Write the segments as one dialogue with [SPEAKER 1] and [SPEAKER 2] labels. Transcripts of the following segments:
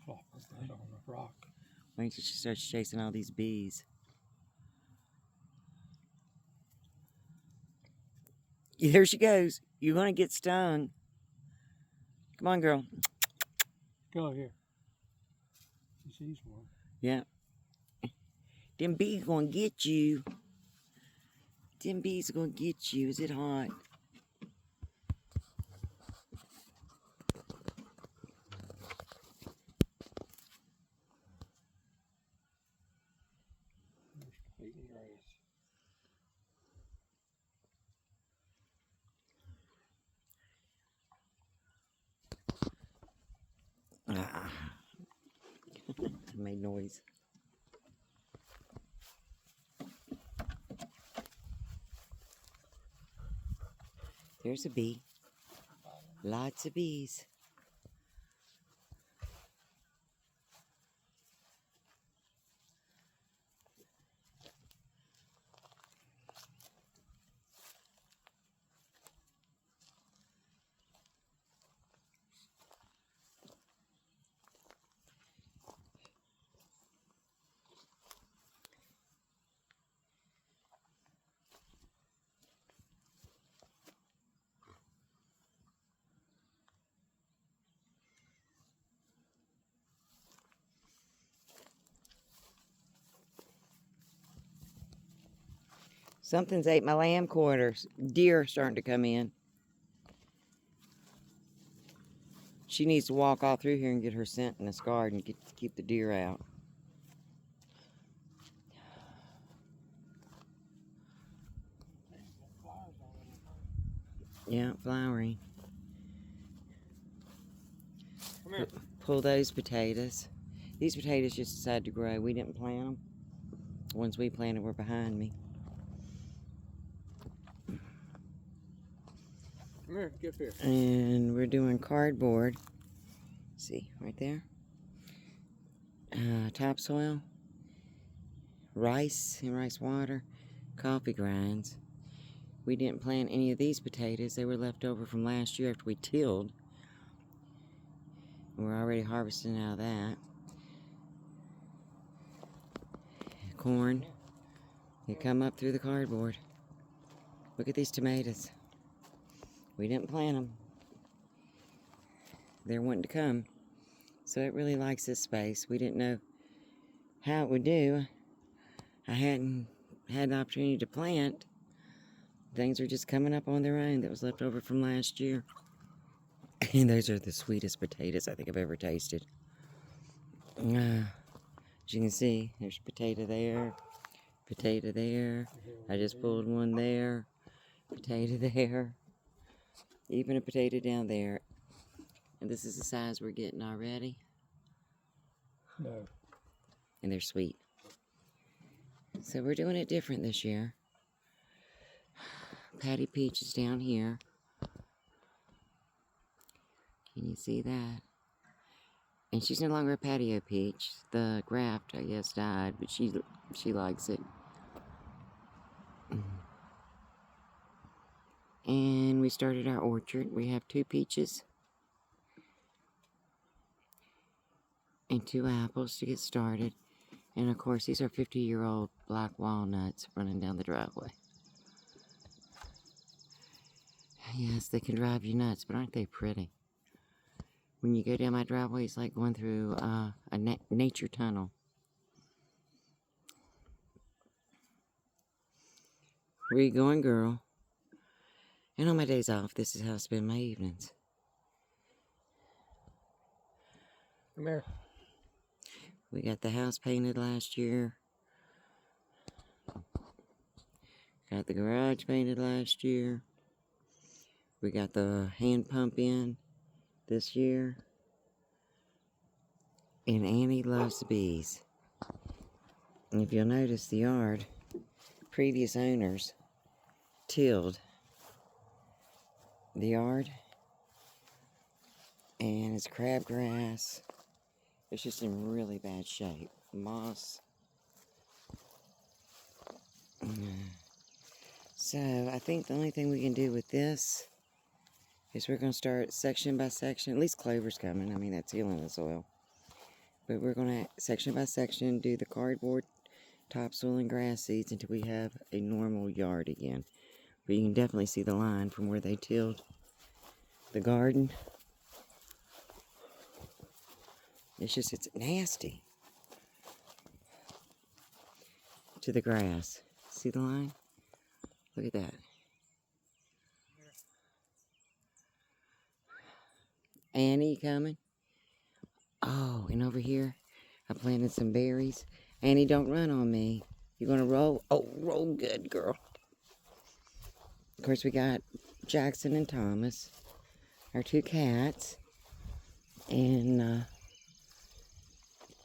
[SPEAKER 1] Flop her head on the rock.
[SPEAKER 2] Wait till she starts chasing all these bees. There she goes. You're going to get stung. Come on, girl.
[SPEAKER 1] Go here. She sees one.
[SPEAKER 2] Yeah. Them bees going to get you. Them bees are going to get you. Is it hot?
[SPEAKER 1] Eating grass.
[SPEAKER 2] Ah. Made noise. There's a bee. Lots of bees. Something's ate my lamb quarters. Deer are starting to come in. She needs to walk all through here and get her scent in this garden to keep the deer out. Yeah, flowering.
[SPEAKER 1] Come here.
[SPEAKER 2] Pull those potatoes. These potatoes just decided to grow. We didn't plant them. The ones we planted were behind me.
[SPEAKER 1] Come here. Get here.
[SPEAKER 2] And we're doing cardboard. See, right there. Topsoil. Rice and rice water. Coffee grinds. We didn't plant any of these potatoes. They were left over from last year after we tilled. We're already harvesting out of that. Corn. They come up through the cardboard. Look at these tomatoes. We didn't plant them. They're wanting to come. So it really likes this space. We didn't know how it would do. I hadn't had the opportunity to plant. Things are just coming up on their own that was left over from last year. And those are the sweetest potatoes I think I've ever tasted. As you can see, there's a potato there, potato there. I just pulled one there, potato there, even a potato down there. And this is the size we're getting already.
[SPEAKER 1] No.
[SPEAKER 2] And they're sweet. So we're doing it different this year. Patty Peach is down here. Can you see that? And she's no longer a patio peach. The graft, I guess, died, but she likes it. And we started our orchard. We have 2 peaches and 2 apples to get started. And of course, these are 50-year-old black walnuts running down the driveway. Yes, they can drive you nuts, but aren't they pretty? When you go down my driveway, it's like going through a nature tunnel. Where you going, girl? And on my days off, this is how I spend my evenings.
[SPEAKER 1] Come here.
[SPEAKER 2] We got the house painted last year. Got the garage painted last year. We got the hand pump in this year. And Annie loves the bees. And if you'll notice the yard, previous owners tilled the yard. And it's crabgrass. It's just in really bad shape. Moss. So I think the only thing we can do with this is we're going to start section by section. At least clover's coming. I mean, that's healing the soil. But we're going to, section by section, do the cardboard, topsoil, and grass seeds until we have a normal yard again. But you can definitely see the line from where they tilled the garden. It's just, it's nasty. To the grass. See the line? Look at that. Annie, you coming? Oh, and over here, I planted some berries. Annie, don't run on me. You gonna roll? Oh, roll good, girl. Of course, we got Jackson and Thomas, our 2 cats. And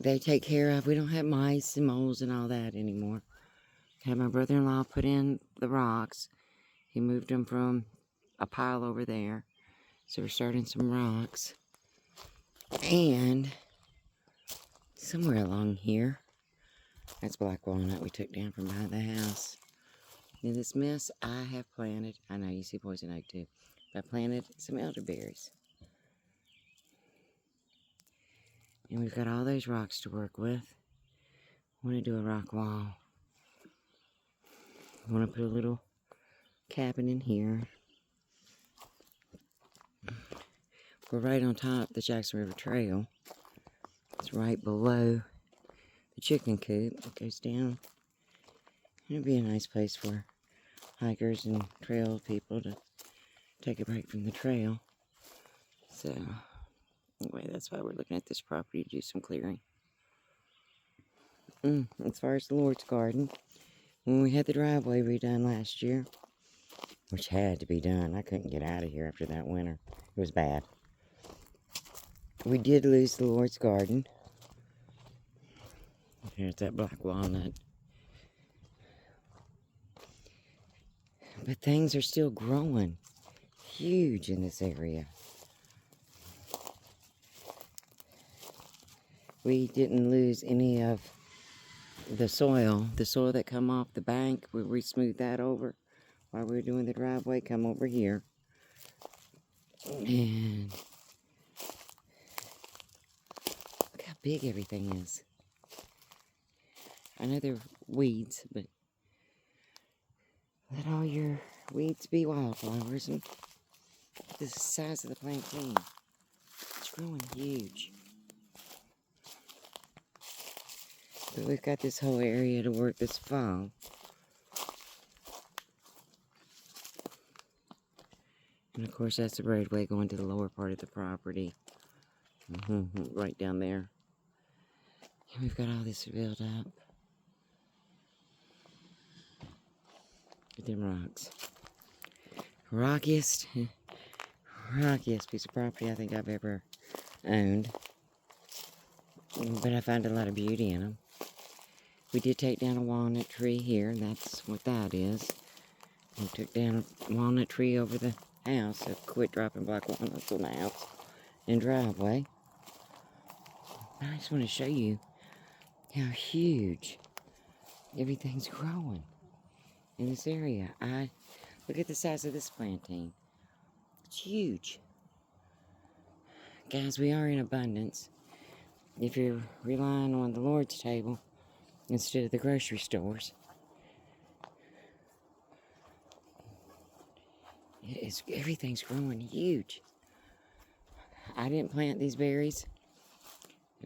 [SPEAKER 2] they take care of, we don't have mice and moles and all that anymore. Had my brother-in-law put in the rocks. He moved them from a pile over there. So we're starting some rocks. And somewhere along here, that's black walnut we took down from behind the house. In this mess, I have planted, I know you see poison oak too, but I planted some elderberries. And we've got all those rocks to work with. I want to do a rock wall. I want to put a little cabin in here. We're right on top of the Jackson River Trail. It's right below the chicken coop. It goes down. It'd be a nice place for hikers and trail people to take a break from the trail. So, anyway, that's why we're looking at this property to do some clearing. As far as the Lord's garden, when we had the driveway redone last year, which had to be done, I couldn't get out of here after that winter. It was bad. We did lose the Lord's garden. Here's that black walnut. But things are still growing huge in this area. We didn't lose any of the soil that come off the bank. We smoothed that over while we were doing the driveway. Come over here. And look how big everything is. I know they're weeds, but let all your weeds be wildflowers. And the size of the plantain. It's growing huge. But we've got this whole area to work this fall. And of course that's the roadway going to the lower part of the property. Right down there. And we've got all this filled up. Look at them rocks. Rockiest piece of property I think I've ever owned. But I found a lot of beauty in them. We did take down a walnut tree here, and that's what that is. We took down a walnut tree over the house, so quit dropping black walnuts on the house and driveway. I just want to show you how huge everything's growing in this area. Look at the size of this plantain. It's huge. Guys, we are in abundance. If you're relying on the Lord's table instead of the grocery stores, everything's growing huge. I didn't plant these berries,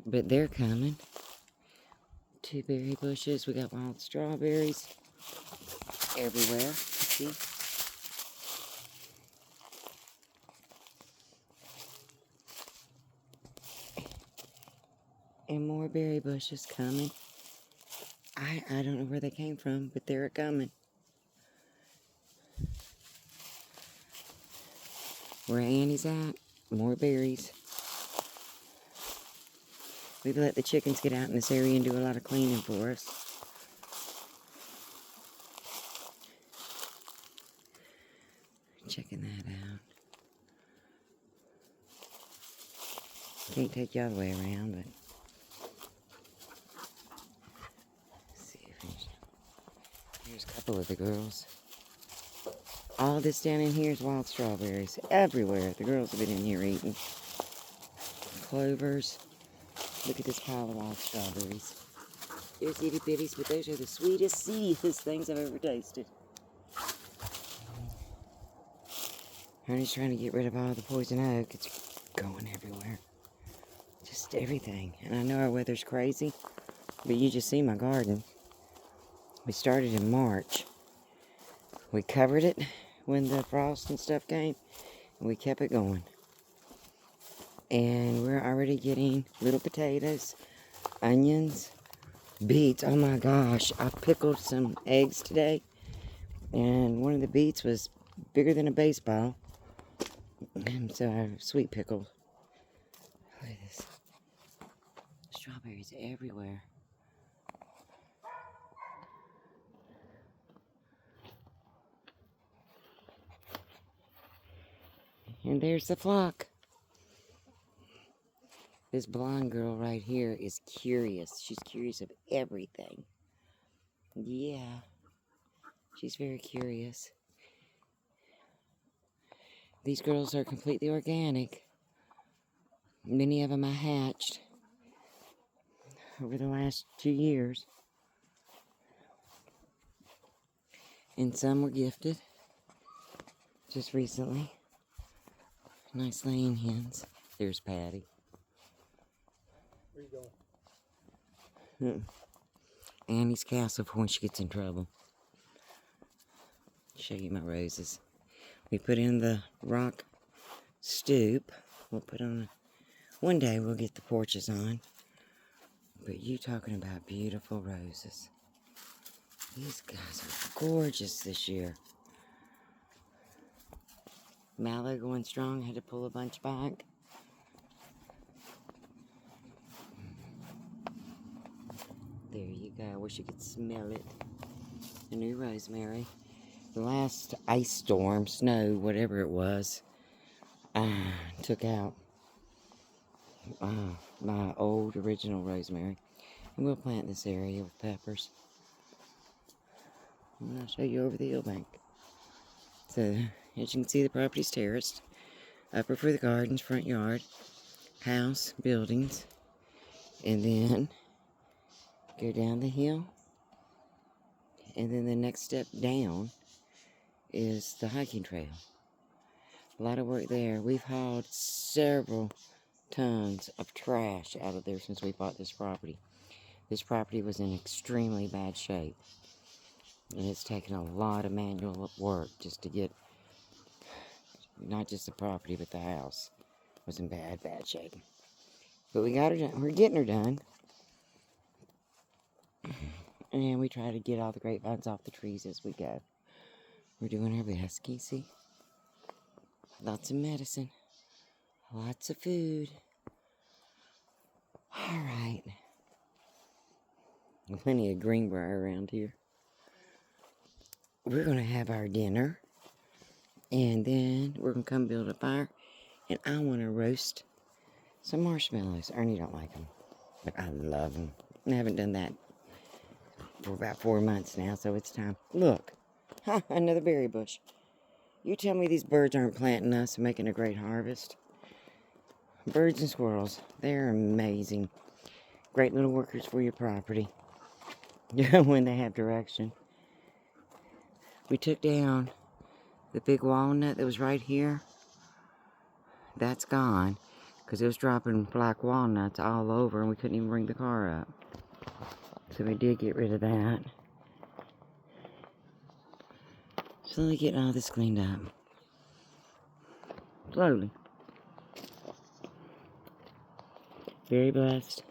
[SPEAKER 2] but they're coming. 2 berry bushes. We got wild strawberries everywhere. See? And more berry bushes coming. I don't know where they came from, but they're coming. Where Annie's at, more berries. We've let the chickens get out in this area and do a lot of cleaning for us. Checking that out. Can't take you all the way around, but let's see if here's a couple of the girls. All this down in here is wild strawberries. Everywhere. The girls have been in here eating. Clovers. Look at this pile of wild strawberries. There's itty bitties, but those are the sweetest, seediest things I've ever tasted. Honey's trying to get rid of all the poison oak. It's going everywhere. Just everything. And I know our weather's crazy, but you just see my garden. We started in March. We covered it when the frost and stuff came, and we kept it going. And we're already getting little potatoes, onions, beets. Oh my gosh, I pickled some eggs today, and one of the beets was bigger than a baseball. And so I sweet pickled. Look at this. Strawberries everywhere. And there's the flock. This blonde girl right here is curious. She's curious of everything. Yeah. She's very curious. These girls are completely organic. Many of them I hatched over the last 2 years. And some were gifted just recently. Nice laying hens. There's Patty.
[SPEAKER 1] Where you going?
[SPEAKER 2] Annie's castle for when she gets in trouble. Show you my roses. We put in the rock stoop. We'll put on one day we'll get the porches on. But you talking about beautiful roses. These guys are gorgeous this year. Mallow going strong. Had to pull a bunch back. There you go. I wish you could smell it. The new rosemary. The last ice storm, snow, whatever it was, took out my old original rosemary. And we'll plant this area with peppers. And I'll show you over the hill bank. So, as you can see, the property's terraced. Upper for the gardens, front yard, house, buildings. And then go down the hill. And then the next step down is the hiking trail. A lot of work there. We've hauled several tons of trash out of there since we bought this property. This property was in extremely bad shape. And it's taken a lot of manual work just to get, not just the property, but the house was in bad shape. But we got her done. We're getting her done. And we try to get all the grapevines off the trees as we go. We're doing our best. Can you see? Lots of medicine. Lots of food. Alright. Plenty of greenbrier around here. We're going to have our dinner. And then we're going to come build a fire. And I want to roast some marshmallows. Ernie don't like them. But I love them. I haven't done that for about 4 months now, so it's time. Look. Ha, another berry bush. You tell me these birds aren't planting us and making a great harvest. Birds and squirrels, they're amazing. Great little workers for your property. When they have direction. We took down the big walnut that was right here. That's gone. Because it was dropping black walnuts all over and we couldn't even bring the car up. So we did get rid of that. Slowly getting all this cleaned up. Slowly. Very blessed.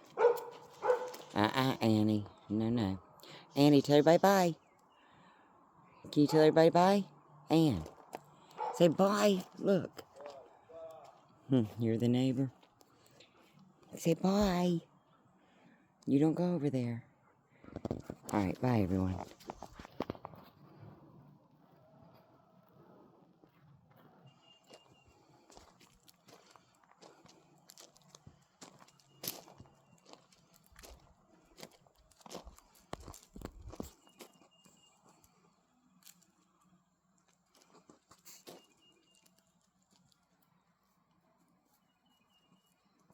[SPEAKER 2] Annie. No. Annie, tell everybody bye. Can you tell everybody bye? Ann. Say bye. Look. You're the neighbor. Say bye. You don't go over there. Alright, bye everyone.